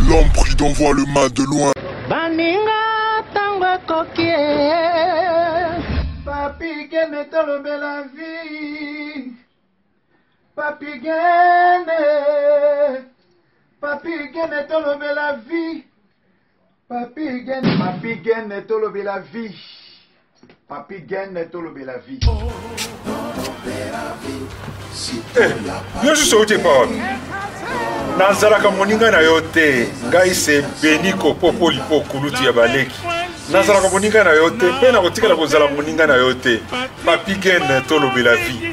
L'homme prudent voit le mal de loin. Baninga tango kokie. Papi gene tolobe la vie. Papi gene. Papi gene tolobe la vie. Papi gene tolobe la vie. Papi gene tolobe la vie. Yo suis sauté par Nazaraka moninga na yote ngai se beniko popoli pokuluti ya baleki Nazaraka moninga na yote pena kotikala kozala moninga na yote Papi Gen tolobe la vie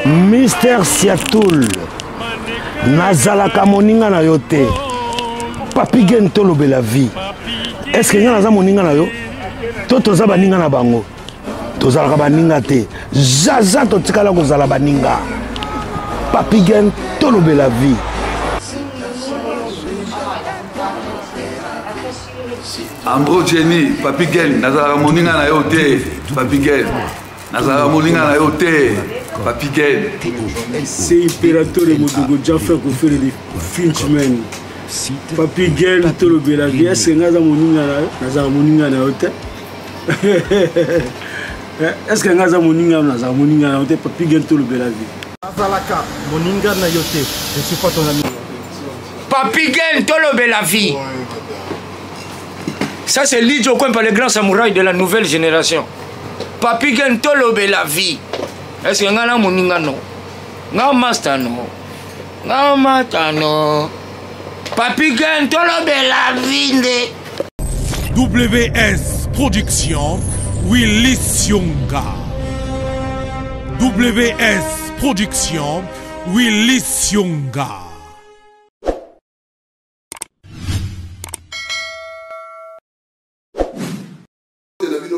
Mister Siatoul Nazalaka moninga na yote Papi Gen tolobe la vie. Est-ce que nga naza moninga na yo to toza baninga na bango tozalaka baninga te zaza totikala kozala baninga Papi Gen tolobe la vie. Ambro Jenny, Papi Gen, Nazara moninga na yote, Papi Gen. Nazara moninga na yote, Papi Gen. C'est impérateur de Modogo Jaffa qu'on fait des Finchman. Papi Gen, tolobe la vie. Est-ce que Nazara moninga na yote? Est-ce que Nazara moninga na yote, Papi Gen tolobe la vie? Nazalaka, moninga na yote, je suis pas ton ami. Papi Gen tolobe la vie. Ça c'est Lidjo Kwempa, le grand samouraï de la nouvelle génération. Papi Gen tolobe la vie. Est-ce que ngana moninga no? Nga master no. Nga matano. Papi Gen tolobe la vie. WS Production, Willy Sionga. WS Production, Willy Sionga.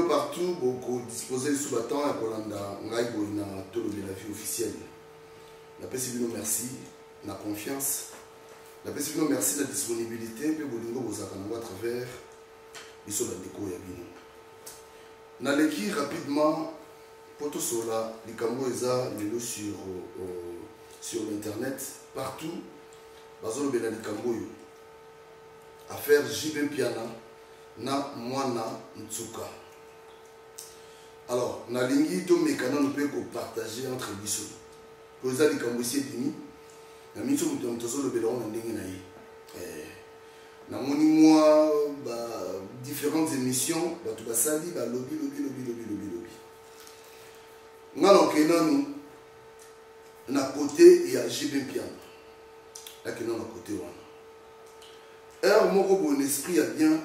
Partout, beaucoup disposés sous bâton à Kolanda, Ngaïbo, na tolo de la vie officielle. La PCBino merci, la confiance. La PCBino merci la disponibilité, puis Bolingo Bozakango à travers l'issue de la déco Yabino. Na l'équipe rapidement, Poto Sola, les Kambo Eza, les lots sur l'internet, partout, Bazolo Bela les Kambo affaire JB Piana, na Mwana Ntsuka. Alors, na lingi to mekana nous peut partager entre biso. Pour ça les Cambodgiens dini, na miso mutozo le belon na ndenge na ye. Na moni moi différentes émissions, ba to basali ba lobby. Ngalo kenanu na côté ya JB Piano. Là kenanu na côté wana. Moko bon esprit a bien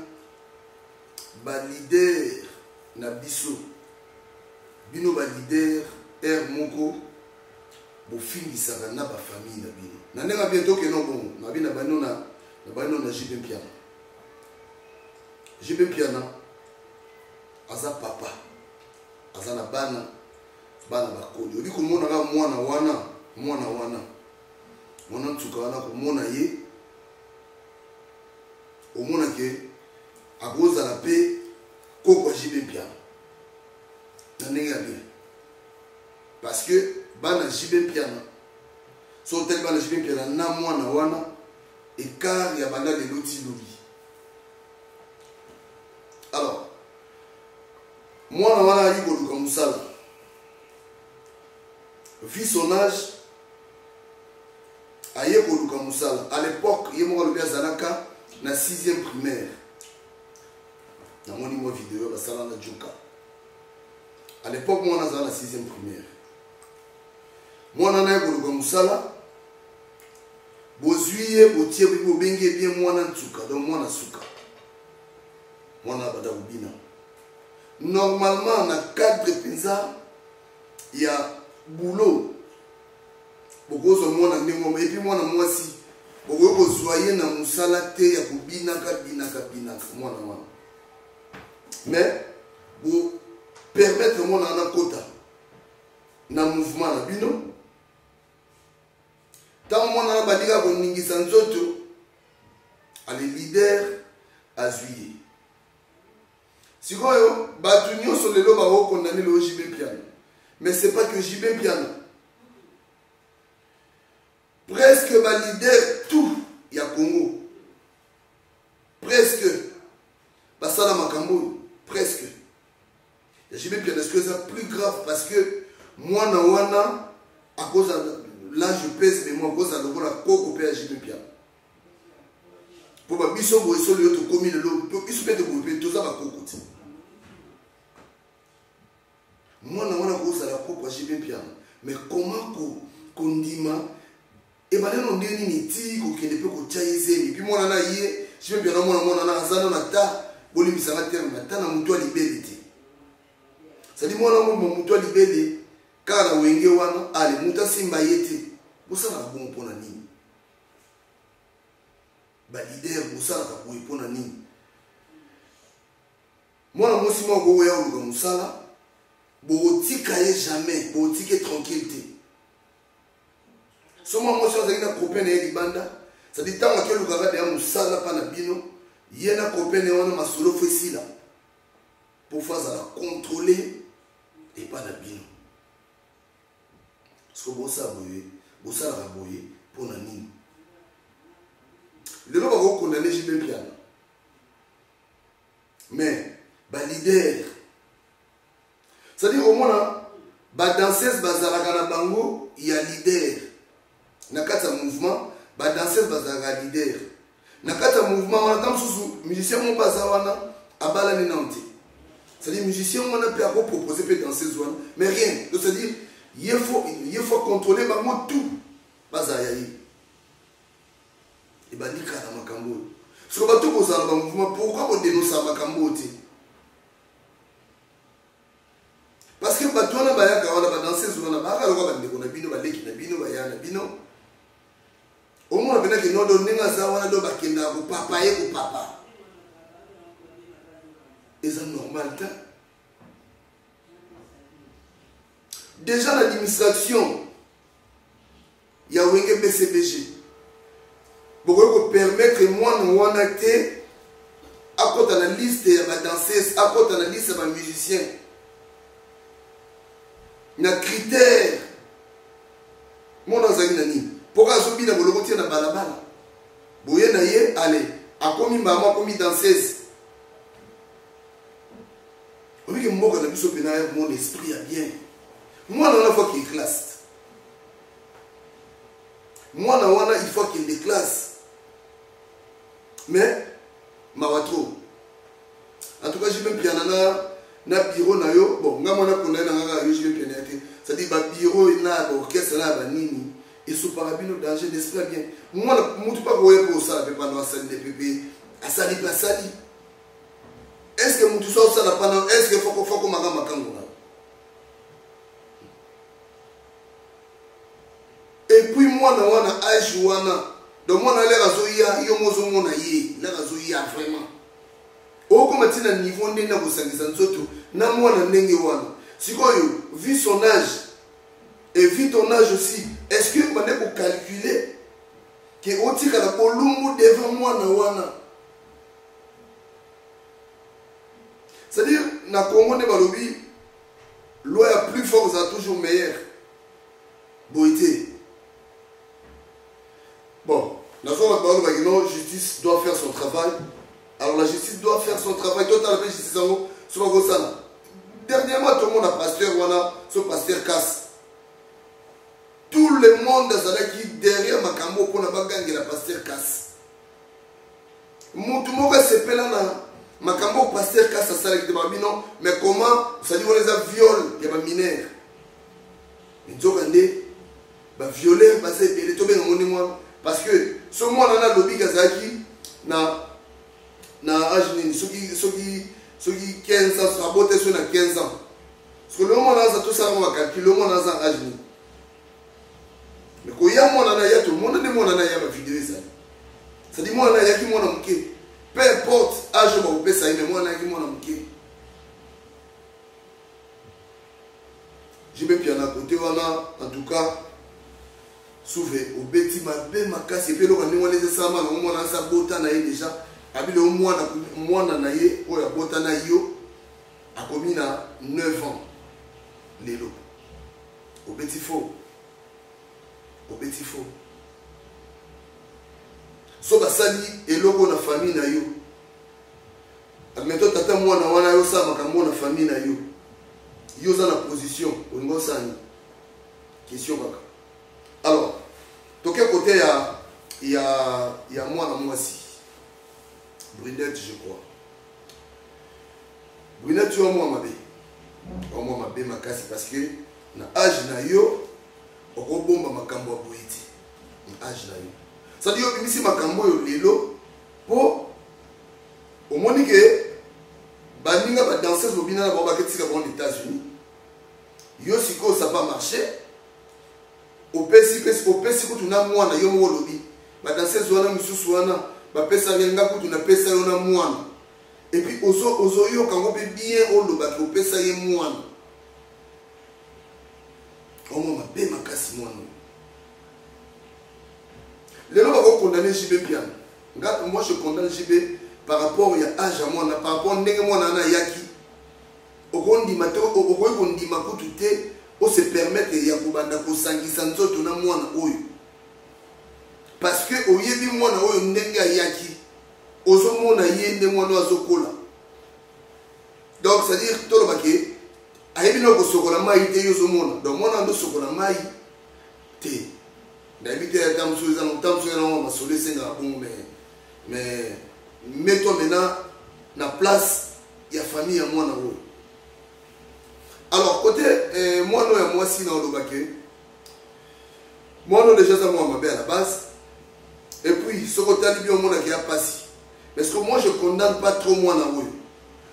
ba leader na biso. Bino ba leader moko bo fini sarana ba famille na bino. Na nenga bientôt que non bon, na bina bano na JB Piano. JB Piano aza papa. Aza na bana ba kodi. Oli ko mona ga mwana wana. Mona tsuka wana ko mona ye. O mona ke agoza la paix koko JB Piano. Parce que bana JB Piano sont tel bana JB Piano na mwana wana et car ya bana les loti lobi. Alors mwana wana yi koluka musala vu son âge aye koluka musala à l'époque ye mo lobi azalaka na 6e primaire na moni mo vidéo basala na joka. À l'époque, moi, on a la 6e primaire. Moi, on a eu Moussala. Bozuye, Botier, Bobenge, bien moi, on a Tsuka. Donc, moi, on a Souka. Moi, on a Badaoubina. Normalement, on a 4 pinza. Il y a boulot. Beaucoup de moi, on a Nemo. Et puis, moi, on a moi aussi. Beaucoup de soyez dans Moussala, te, ya Binaka. Moi, on a. Mais, vous. Permettre mon anakota na mouvement na bino tant mon na badiga ko ningisa nzoto ale leader azuye sikoyo batu nyonso lelo ba ko condamner le JB Piano mais c'est pas que JB Piano presque ba leader tout ya Congo c'est plus grave parce que moi, à cause de, là je pèse, mais moi, à cause de la coco PHP Piano. Pour que je sois le autre commis le lot, il se peut de couper tout ça va coco. Moi, à cause de la coco PHP Piano. Mais comment qu'on dit, et bien, on dit que ne peut pas chahiser. Et puis, moi, je vais bien c'est-à-dire moi na mo muto libele kala wenge wana ale muta simba yete busala bon pona nini ba leader busala ka boy pona nini moi na mosi mo go ya uluka musala bo tika ye jamais bo tike tranquillité soma mo so zakina copain na libanda c'est-à-dire tant que uluka ba ya musala pa na bino yena copain wana masolo fosila pour faire ça contrôler et pas la bino. Parce que bossa la boye pour la nini. Le nom va condamner JB Piano. Mais, bah leader. C'est-à-dire au moins, bah danseuse bazalaka na bango, il y a leader. Nakata mouvement, bah danseuse bazalaka leader. Nakata mouvement, on entend sous musicien mon bazawana, abala ni nanti. C'est-à-dire, musicien, on a pu proposer de danser zone, mais rien. C'est-à-dire, il faut contrôler tout. Et bien, il y a un Makambo. Parce que tout pour ça, pourquoi vous dénoncez Makambo? Parce que quand on a dansé zone, on a bino, au moins, on a dit que papa. Et c'est normal. Déjà l'administration, il y a un BCBG. Pour permettre moi de acter à côté de la liste de la danseuse, à côté de la liste de la musicien. Il y a un critère. Moi, dans un nani. Pourquoi je suis dans le côté de la balabala? Boye na ye, allez. A commis maman, commis danseuse. Oui, que moi, mon esprit a bien. Moi, il faut qu'il classe. Moi, il faut qu'il déclasse. Mais, trop. En tout cas, j'ai même piano na bureau na yo. Bon, nga mona kona na yo j'ai bien été. C'est-à-dire ba bureau na orchestre na ba nini. Et sous parabino danger d'esprit bien. Moi, mutu pas voyer pour ça pendant la scène de bébé. Asali pas sali. Est-ce que nous tous ça pendant est-ce que faut qu'on makango? Et puis moi na âge wana donc moi na les razoya yo mozo mona ye la razoya vraiment au comme tina niveau ndena ko sangisa nzoto na moi na ndenge wana sikoyo vu son âge et vu ton âge aussi est-ce que on est pour calculer que otika la kolumbu devant moi na wana. C'est-à-dire, na Congo ne balobi, loi plus forte a toujours meilleur. Boité. Bon, la justice doit faire son travail. Alors la justice doit faire son travail. Total justice sur la dernièrement, tout le monde a pasteur, voilà, ce pasteur casse. Tout le monde qui derrière Makambo pour la bagarre la pasteur casse. Tout se pèle là. Makambo pasteur casse ça avec des babino, mais comment ça dit on les a violé, il y a des mineurs. Ils ont violé parce que il est tombé dans mon moi parce que ce mois on a lobby Gazaki na âge ni ceux qui 15 ans saboter sur na 15 ans. Parce que le monde a tout ça on va calculer le monde a âge ni. Mais quand il y a mon ana ya tout le monde de mon ana ya ma vidéo ça. Ça dit mon ana ya qui mon amké. Peu importe âge je vais ça mais moi ana qui mon amké. J'ai même bien à côté voilà en tout cas sauvé au bêtis ma belle ma casse et puis le on les ça mal on a ça bota na déjà habile au mois na ye o ya bota na yo a commis na 9 ans lelo au petit faux so basali eloko na famille na yo admettons tata mwana wana yo sa makambo na famille na yo yo za la position olingo sani question kaka. Alors toke côté ya mwana mwasi Brunette, je crois. Brunette tu as moi mabe. Au moins mabe makasi parce que na âge na yo okobomba makambo ya boyiti. Na âge na yo. Ça dit yo bimisi makambo yo lelo po omoni ke baninga ba danseuse bobina na ba ketika aux États-Unis. Yo siko ça pas marché. Opesi kutuna mwana yo molobi. Ba danseuse wana misusu wana ba pesa yenga kutuna pesa yo na mwana. Et puis ozo yo kango pe bien oloba ki opesa ye mwana. Omo mabe makasi mwana. Lelo ba ko condamner JB bien. Moi je condamne JB par rapport à âge à mwana, par rapport ndenge mwana na yaki. Okondi mato okondi makutu te o se permettre ya kubanda ko sangisa nzoto na mwana oyo. Parce que oyebi mwana oyo ndenge yaki. Ozo mona yende mwana azokola. Donc c'est à dire tout le baké ayebi no ko sokola mai te yo zo mona. Donc mwana ndo sokola mai te. D'habitude à tamso na masole senga bon mais mets-toi maintenant na place ya famille ya mwana oyo. Alors côté moi non ya moi si na olobaké moi non déjà ça moi mabe à la base et puis ce côté bien mon qui a passé parce que moi je condamne pas trop moi na oyo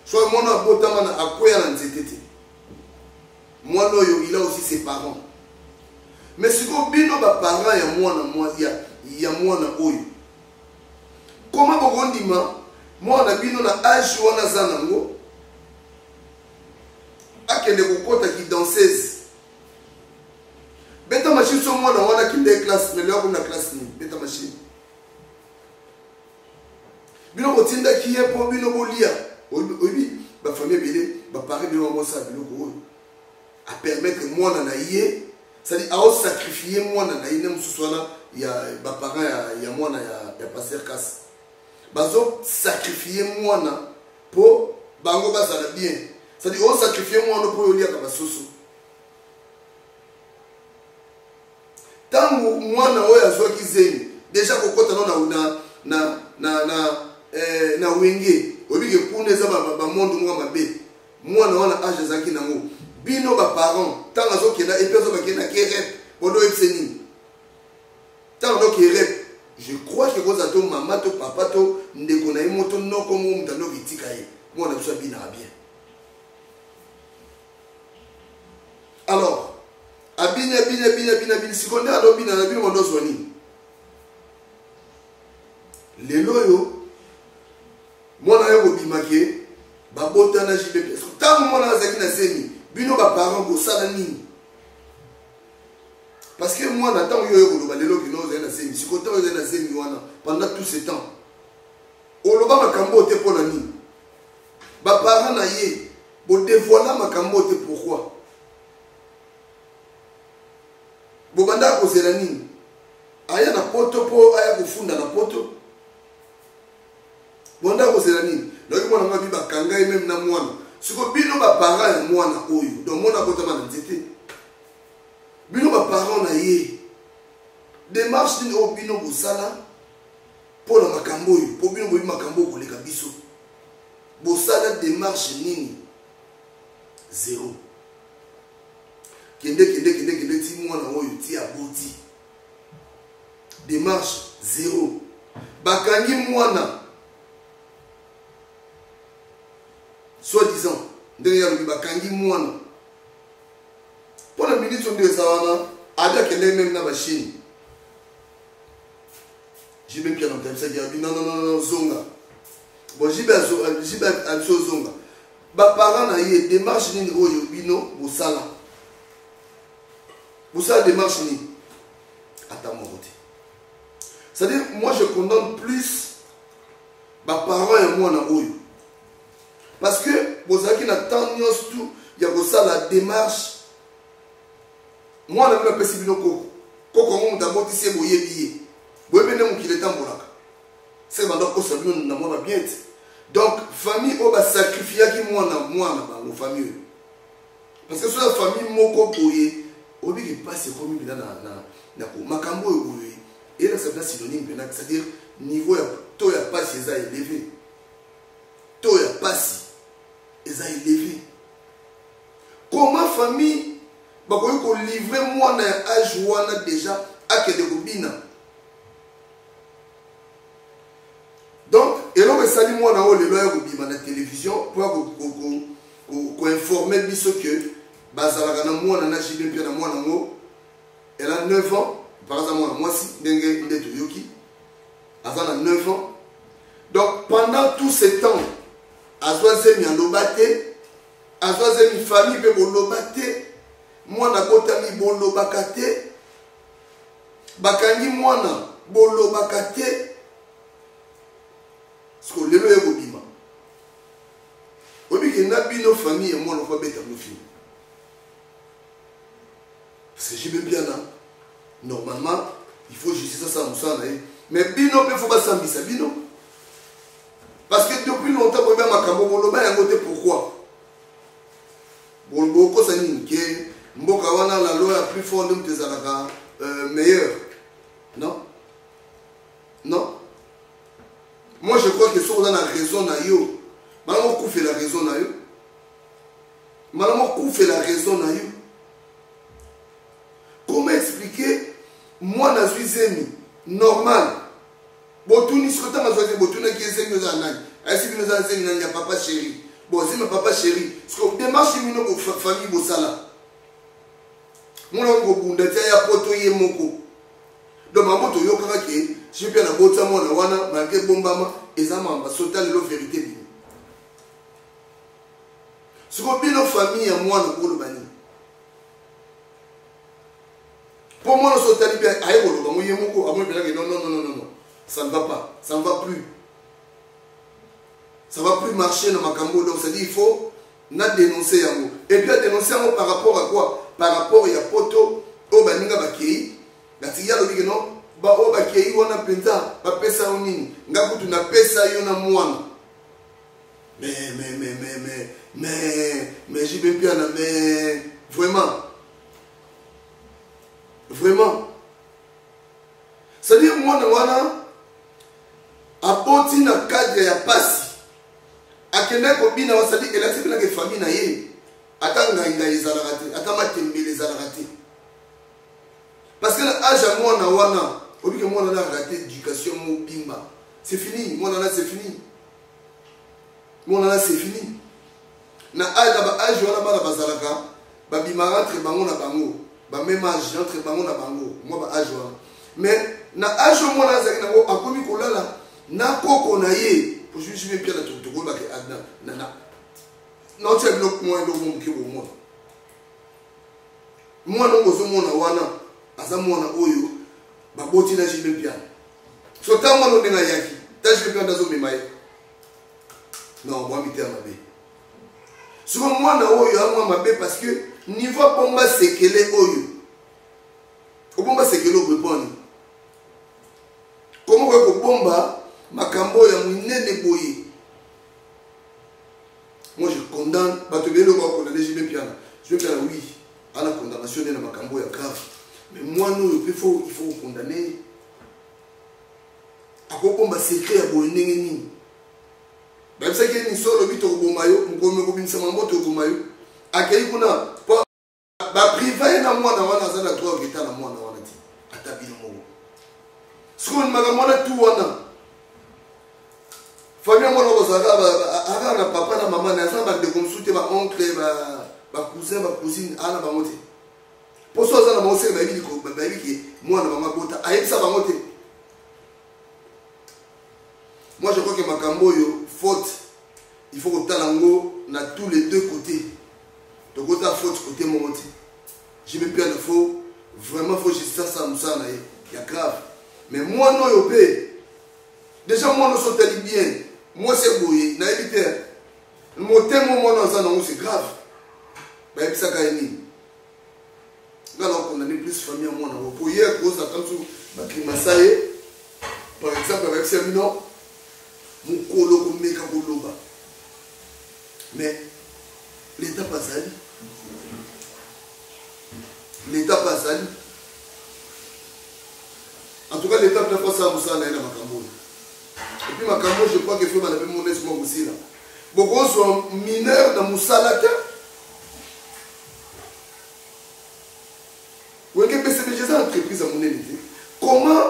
soit moi na botama na akoya na nzetete moi no yo il a aussi ses parents mais si ko bino ba parents ya moi ya moi na oyo comment bokondima moi na bino na âge wana zanango akende kokota ki danseuse beta machine so mwana wana ki de classe mais là na classe ni beta machine bino kotinda ki ye po bino bolia obi ba famille belé ba paré bino mo sa bino ko a permettre mwana na ye ça dit a sacrifier mwana na ye nem suswana ya ba parents ya mwana ya passer casse bazo sacrifier mwana po bango bazala bien. C'est-à-dire, on sacrifie moi pour y aller à Basoso. Tant que moi, déjà, na wenge, obi ke pour les hommes, monde moi ma bé. Moi, na âge zaki nango. Bino ba parents, tant azo kena et personne qui na keret, bodo etseni. Tant do keret, je crois que vous ato maman to papa to ndeko na imoto no comme mutano kitika ye. Moi na so bina bien. Alors, abine, si on est à l'obine, on a vu mon dos. Les loyaux, moi, je suis maqué, babota na JB. Tant que moi, je suis zemi, bino ba parents go salani. Parce que moi, j'attends yo yo ba lelo ki no zena zemi. Si ko to zena zemi wana pendant tout ce temps. Oloba makambo te pona ni. Ba parents na ye, bo dévoiler makambo te pourquoi? Bobanda ko zelani aya na poto po aya kufunda na poto bonda ko zelani donc mwana ngabi bakanga même na mwana siko bino ba parents ya mwana oyo donc mwana ko tama na nzete bino ba parents na ye démarche ni o bino bosala po na makambo oyo po bino boyi makambo ko leka biso bosala démarche nini zéro. Kende ti mwana oyo ti aboti. Démarche zéro. Bakangi mwana. Soi-disant, ndenge ya bakangi mwana. Pour la minute on dit wana, ada kende même na machine. J'ai même bien entendu ça dire non zonga. Bon j'ai zonga. Ba parents na ye démarche ni oyo bino bosala. Vous savez, démarche ni. Attends mon côté. C'est-à-dire, moi je condamne plus mes parents et moi dans oyo. Parce que vous avez une tendance tout, il y a ça la démarche. Moi je ne sais pas si vous d'abord ici vous y billet. Vous avez même qu'il est en bolak. C'est maintenant que ça nous n'a bien. Donc famille on va sacrifier qui moi na famille. Parce que sur la famille moko boye, obi qui passe comme il na makambo boye. Et là c'est un synonyme, c'est-à-dire niveau taux ya passe est élevé. Taux ya passe est élevé. Comment famille ba ko livrer moi na âge wana déjà akede kobina. Donc et là que sali moi na o le loya kobima na télévision pour informer biso que bazalaka na moi na jibe pia na moi na ngo elle a 9 ans par exemple moi si ndenge ndeto yoki azana 9 ans. Donc pendant tout ce temps azwaze mi andobate azwaze mi famille pe bolobate mwana kotami bolobakate bakangi mwana bolobakate parce que lelo yeko bima obi ke na bino famille et mwana ko beta no fini parce que j'ai bien là normalement il faut justice ça musana mais bino pe faut pas sambisa bino parce que depuis longtemps ko ba makambo boloba yango te pourquoi bon ko sa ni ke mboka wana la loi plus forte de tes alaka meilleur non non moi je crois que si on a la raison na yo malamo kou fait la raison na yo malamo kou fait la raison na yo comment expliquer moi na suis zemi normal botuni skota ma zote botuna ki zemi za nani asi bino za zemi nani ya papa chéri bon zemi papa chéri parce que démarche mino ko famille bo sala mwana ngo bunda tia ya poto ye moko donc mamoto yo kaka ke je peux na bota mwana wana malgré bombama ezama ba sotal lo vérité bi siko bino famille ya mwana ko lo bani pour moi sotal bi ay ko lo ba mo ye moko amo bela ke non ça ne va pas ça ne va plus ça va plus marcher dans makambo donc ça dit il faut na dénoncer yango et puis dénoncer yango par rapport à quoi par rapport à poto au baninga bakei ngati ya lobi no ba o bakei wana penza ba pesa onini ngakutu na pesa yo na mwana mais j'ai bien bien mais vraiment ça dit mwana wana apoti na cadre ya pasi akende ko bina wasadi elati bina ke famille na ye atanga inga ezalaka te atama tembele ezalaka te parce que l'âge à moi na wana obi ke mwana na raté éducation mo bimba c'est fini mwana na c'est fini mwana na c'est fini na âge ba âge wana bana bazalaka ba bima entre bango na bango ba même âge entre bango na bango moi ba âge wana mais na âge mwana zaki na ko akomi kolala na koko na ye pour juger bien la tout ko ba ke adna na non tu as bloqué moi donc mon ki moi moi non bozo mona wana asa mona oyo ba boti na jibe bien so ta mona ndena yaki ta jibe bien dazo memaye non moi mité mabe souvent mona oyo amwa mabe parce que niveau bomba sekele oyo obomba sekele obeponi comment ko bomba makambo ya munene boye. Moi je condamne, je vais oui, à la condamnation de la makambo est grave. Mais moi nous, il faut condamner. À quoi on va s'écrire à Boenengeni. Même ça qui est une seule bite au Bomayo, on peut me couper une samambo au Bomayo. À quel coup n'a pas privé na moi dans la zone à toi qui est à la moi dans la dit. À ta bille au ce qu'on m'a demandé tout wana. Famille moi na papa na maman na ça de consulter ma oncle ba cousin ba cousine ana ba moté pour ça na mo se ba bi ko ba bi ki moi na maman bota ayi ça ba moté. Moi je crois que makambo yo faute il faut que talango na tous les deux côtés donc côté faute côté monté je me bien faut vraiment faut juste ça musana il y a grave mais moi non yo pe déjà moi non sont bien. Moi c'est boye, na éviter. Mon thème moi dans ça c'est grave. Bah et puis ça gagne. Alors qu'on a plus famille moi na pour hier cause attention ba Kimasaye par exemple avec Semino mon kolo ko meka koloba. Mais l'état pas ça. L'État passe à lui. En tout cas, l'État n'a pas ça à Moussa, là, Makambo. Et puis Makambo, je crois qu'il faut m'en appeler mon espoir aussi là. Beaucoup sont mineurs dans Moussa là. Vous voyez que c'est déjà une entreprise à mon élité. Comment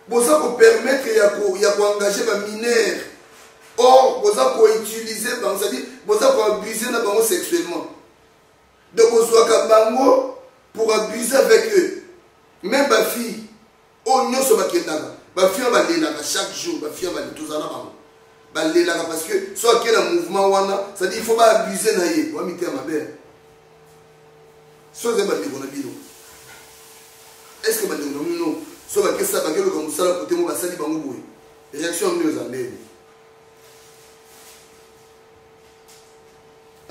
vous avez permettre d'engager les mineurs? Or, vous avez utilisé, c'est-à-dire, vous avez abusé sexuellement. Donc, vous avez pour abuser avec eux. Même ma fille, oh, nous sommes ma fille va aller chaque jour, ma fille va aller tous en parce que soit qu'il y a un mouvement, c'est-à-dire qu'il ne faut pas abuser de moi, je ma belle. Soit que je est-ce que je non? Soit que ça va que comme ça, côté moi, ça dit réaction mieux en l'air.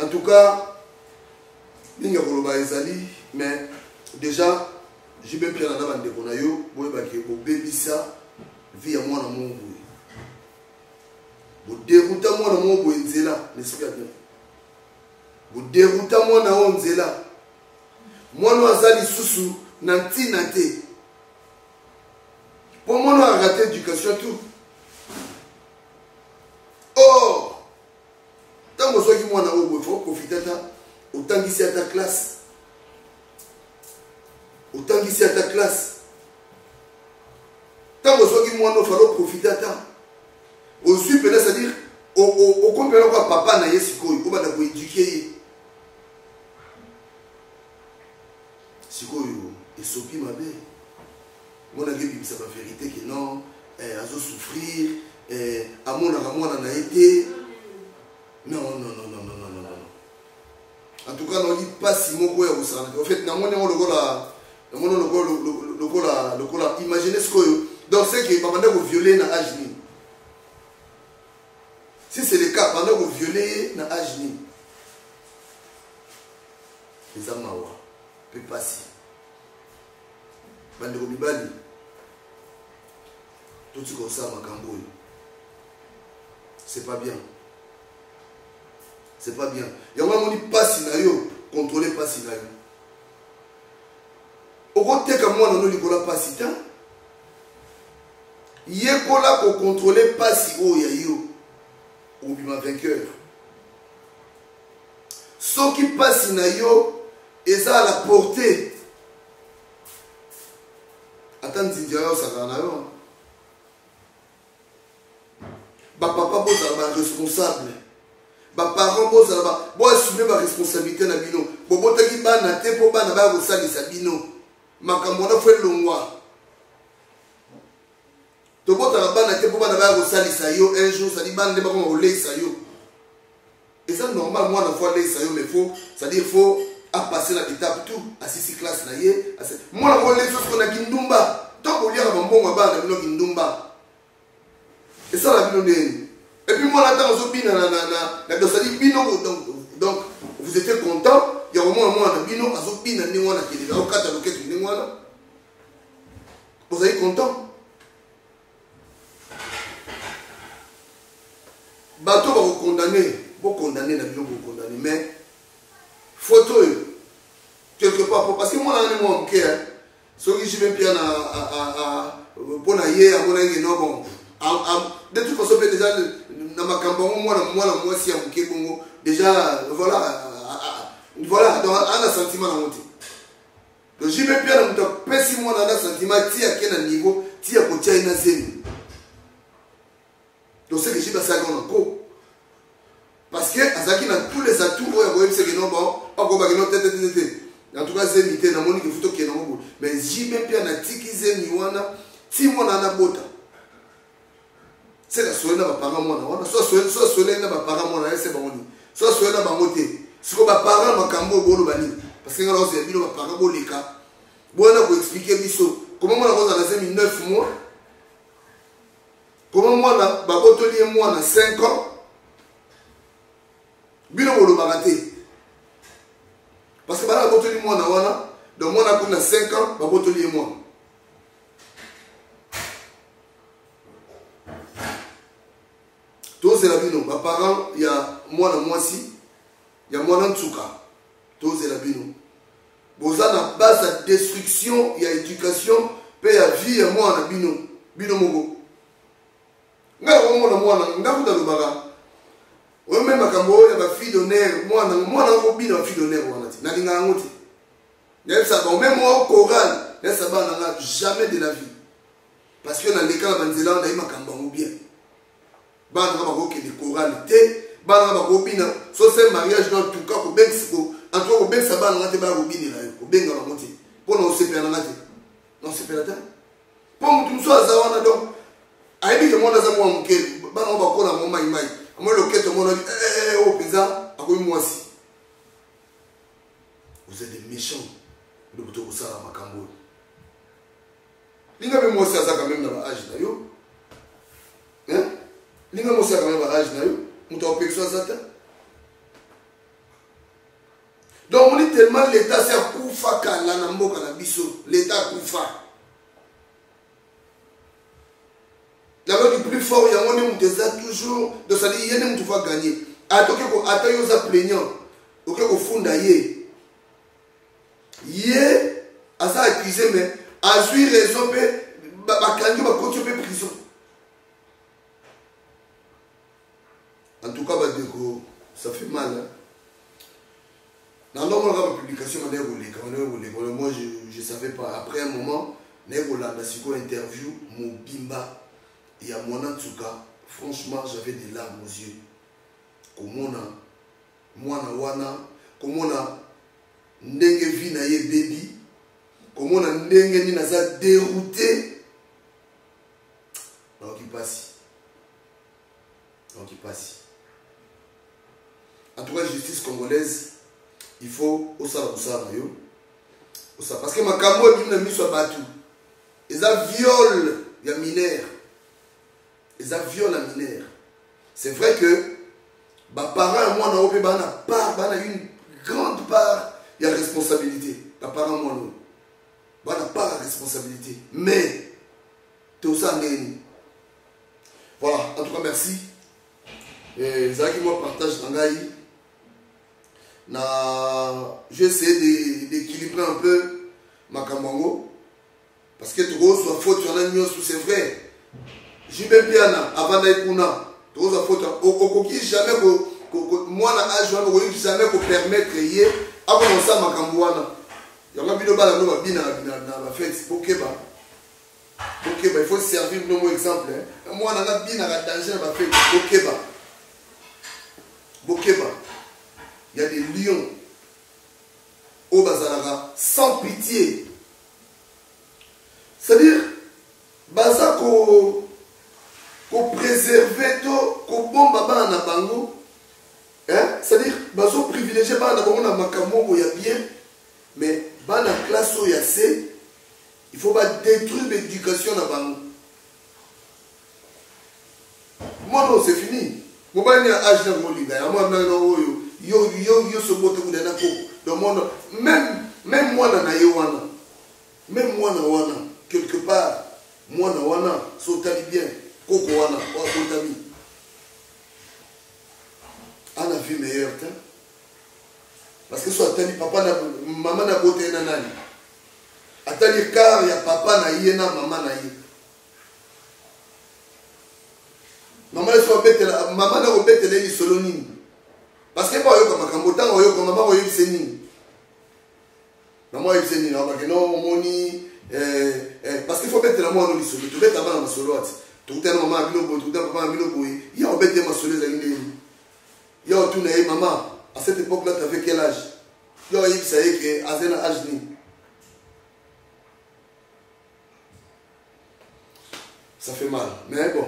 En tout cas, il y a mais déjà, j'ai bien bien dans le Konayo, pour bébé ça, vie à moi dans mon bout. Vous déroutez moi dans mon bout, n'est-ce pas bien? Vous déroutez moi dans mon zéla. Moi, nous avons sous nanti nanti. Pour moi, nous avons raté l'éducation tout. Oh! Tant que vous moi il faut profiter autant qu'ici à ta classe. Autant qu'ici à ta classe. Tant que vous moi il faut profiter aussi peut-être c'est-à-dire au complément quoi papa na yesiko il va d'abord éduquer. Siko et sopi ma belle. Moi na gebi ça la vérité que non azo souffrir à mon na été. Non. En tout cas, on ne dit pas si mon boy au sein. En fait, imaginez ce que. Donc, c'est que pendant que vous violez dans l'âge. Si c'est le cas, pendant que vous violez dans l'âge. Les amawa, peut passer. Bande Robibali. Tout ce comme ça, Makambo. C'est pas bien. C'est pas bien. Il y a un moment où il passe na yo, contrôler pas si na yo. Au côté comme moi, nous ne pas si tant. Il y a qu'on contrôler pas si haut ya yo. Ou bien vainqueur. Ce qui passe na yo, et ça à la portée. Attends, Zindiayo, ça va na yo. Bah papa, vous êtes responsable. Ba parents bo zala bo assumer ma responsabilité na bino bo botaki bana te po bana ba ko salisa bino makambo na fe longwa to botaka bana te po bana ba ko salisa yo un jour ça dit bana de ba ko leisa yo et ça normal moi na fois leisa yo mais faut ça dire faut à passer la étape tout à 6 classes na ye moi na ko leisa ce qu'on a kindumba donc au lieu de mbongo bana bino kindumba et ça la bino de. Et puis moi, là, donc, vous étiez content, il y a au moins un bino, vous êtes content. Bateau va vous condamner, vous condamner, mais photo, quelque part, parce que moi, là, moi, ce que je vais bien pour hier, à mon avis, non, bon. De toute façon, déjà, dans ma campagne, moi, si déjà, voilà, dans un sentiment à monter. Donc, j'y vais bien, donc, si moi, dans un sentiment, tu as quel niveau, tu as côté à une. Donc, c'est que j'y vais ça encore. Parce que, Azaki, dans tous les atouts, c'est que non, bon, en tout cas, c'est limité dans mon niveau, il faut qu'il y ait un mot. Mais j'y vais bien, tiki zeniwana, si moi, on a bota. C'est la soirée n'a pas parent moi soit soirée n'a pas parent moi c'est bon soit soirée n'a pas monté si comme parent ma cambo bolo bani parce que là c'est bino parent bolika bon on a pour expliquer biso comment moi on a laissé 9 mois comment moi na ba botoli moi na 5 ans bino bolo baraté parce que ba na botoli moi na wana donc moi na kuna 5 ans ba botoli moi. Tous les labino, mes parents, il y a moi dans moi si, il y a moi dans Tsuka. Tous les labino. Bozana, base de destruction, il y a éducation, puis il y a vie, et moi, on a bino mogo. Nga ko mona nga ko dalu baga. O même makambo ya ba fille d'honneur, moi ko bino fille d'honneur wana ti. Na linga ngoti. Ne ça ba même au choral, ne ça ba na jamais de la vie. Parce que dans les cas banzela on a eu makambo bien. Ba na ba ko ke de choral té, ba na ba ko bino, so c'est mariage dans tout cas ko bexko. En tout cas, ben ça va n'aller pas au bini là, au benga la moitié. Pour nous se perdre n'aller. Non se perdre. Pour tout ça ça on a donc. Aïe que moi dans un mois mon quel. Bah on va prendre mon maï. Moi le quête mon avis. Oh pizza. À quoi moi aussi. Vous êtes des méchants. Le bouton pour ça là ma cambo. Linga même moi ça quand même dans l'âge là yo. Hein? Linga moi ça quand même dans l'âge là yo. Mouton peut que ça ça. Donc on dit tellement l'État c'est un coup faka là dans mboka na biso, l'État coup fa. La loi du plus fort il y a on est toujours de ça dit yene mtu va gagner. Atoke ko atayo za plaignant. OK ko funda ye. Ye asa accusé mais a eu raison pe ba kanyo ba kocho pe prison. En tout cas ba déco ça fait mal hein? Dans la publication, moi je ne savais pas. Après un moment, j'ai interview, mon bimba, et à mon Antouka, franchement, j'avais des larmes aux yeux. Comment on a ndenge vi na ye baby, comment on a ndenge ni naza dérouté. Donc il passe. En tout cas, justice congolaise. Il faut aussi parce que ma camo est une mise à battu. Ils ont viol il y a mineur. Ils ont viol la mineur. C'est vrai que bah parents moi na opé bana une grande part il y a responsabilité. Les parents moi non. Bana part la responsabilité. Mais tout ça n'est. Voilà, en tout cas merci. Et Zaki moi partage Tangaï. J'ai essayé d'équilibrer un peu ma camango parce que tu reçois faute sur la nuit, c'est vrai. J'ai bien piana avant d'aller pour nous. Tu reçois faute au jamais moi na âge jamais pour permettre hier avant ça ma cambouana. Il y a un vidéo là nous bien na fête Bokeba. Il faut servir nos exemples. Moi na bien na danger na fête Bokeba. Il y a des lions au Bazalaga sans pitié. C'est-à-dire, Baza ko préserver to ko bomba ba na bango. Hein? C'est-à-dire, Bazo privilégié ba na bango na makamoko ya bien, mais ba na classe o ya C, il faut pas détruire l'éducation na bango. Moi non, c'est fini. Moi ba ni âge na molinga, moi na no yo se botte ou d'un donc même moi na wana même moi na wana quelque part moi na wana sotali bien koko wana wa kotami ana vie meilleure parce que soit tali papa na maman na botte na nani atali car ya papa na yé na maman na yé maman soit bête maman na bête les solonine. Parce que moi, comme maman, maman, c'est ni. Maman, c'est ni. Non, moni. Parce qu'il faut mettre la main dans le solo. Tu mets ta main dans le solo. Tu as maman à Bilobo, tu as papa à Bilobo. Il y a un bête de ma solo. Il y a un tourné, maman. À cette époque-là, tu avais quel âge? Il y a un ça y est que Azena âge ni. Ça fait mal. Mais bon,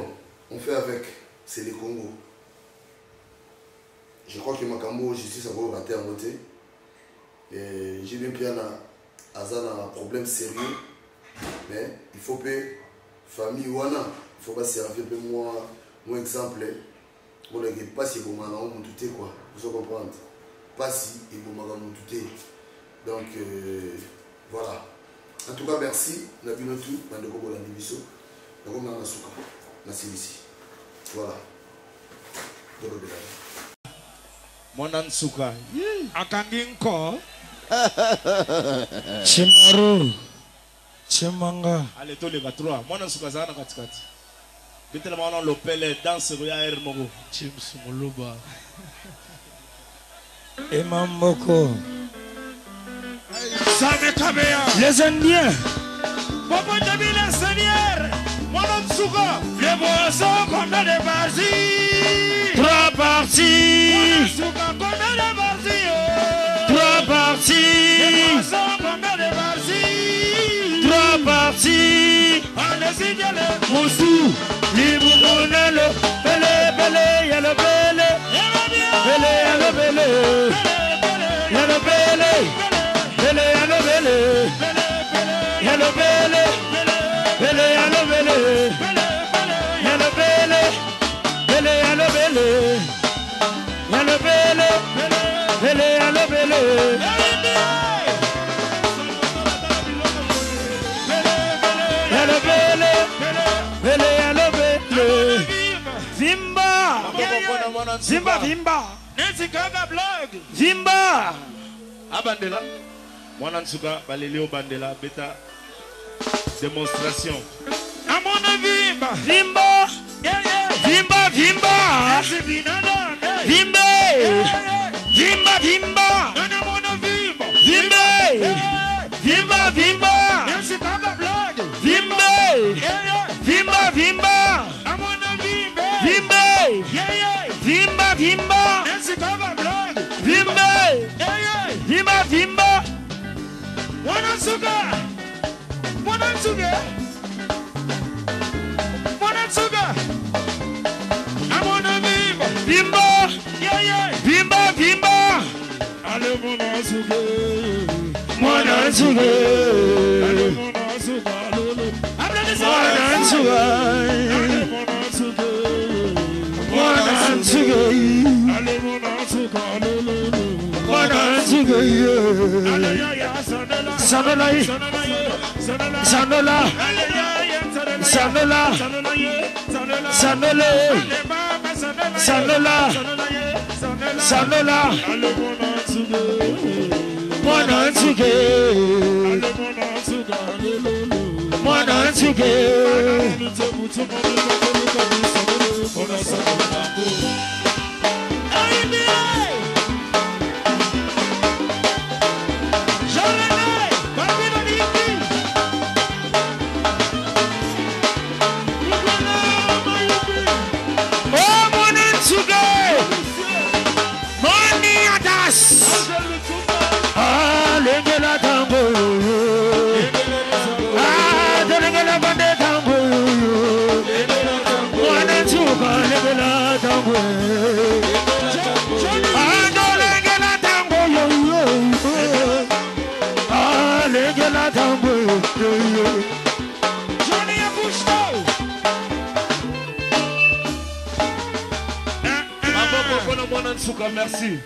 on fait avec. C'est les Congo. Je crois que Makambo, justice, a beau rater en beauté. J'ai bien pris un problème sérieux. Mais il faut que famille wana, il faut pas servir de moi exemple. On ne pas si vous m'en avez quoi. Vous comprenez? Pas si vous m'en avez. Donc voilà. En tout cas, merci. On a vu notre tout. On a vu notre division. On a vu notre souka. Merci ici. Voilà. Monansuka. Akanginko. Chimaru. Chimanga. Allez, tous les 3. Moi, je suis à Katikati. Bitele maana lopele danse ya Hermogo. Chims Muluba. Emamboko. Les Indiens. Popo Jamila Seigneur. Monotsuka. Les boissons comme des parties. 3 parties. Monotsuka comme des parties. 3 parties. Les boissons comme des parties. 3 parties. Allez-y, allez. Moussou. Libounelo. Bele, bele, y'a le bele. Bele, y'a le bele. Y'a le bele. Bele, y'a le bele. Y'a le bele. Bele, y'a le bele. Y'a le bele. Bele, y'a le bele. Y'a le bele. Bele, y'a le bele. Y'a le bele. Bele, y'a le bele. Zimba. Zimba, Zimba. Nancy Gaga blog. Zimba. Abandela. Mwanansuka Baleleo Bandela beta démonstration. À mon avis, Zimba. Zimba, Zimba. Zimba. Zimba, Zimba. Zimba. Zimba, Zimba. Zimba. Zimba, Zimba. Zimba. Zimba, Zimba. Zimba. Zimba, Zimba. Mwanansuka. Mwanansuka. Mwanansuka. À mon avis, Zimba. Zimba, Zimba. allez Mwanansuka. Mwanansuka. Allez Mwanansuka. Mwanansuka. Mwanansuka. Allez Mwanansuka. Mwanansuka. Sanola. Sanola. Sanola. Sanola. Sanola. Sanola. Mwanansuka. Mwanansuka. Merci.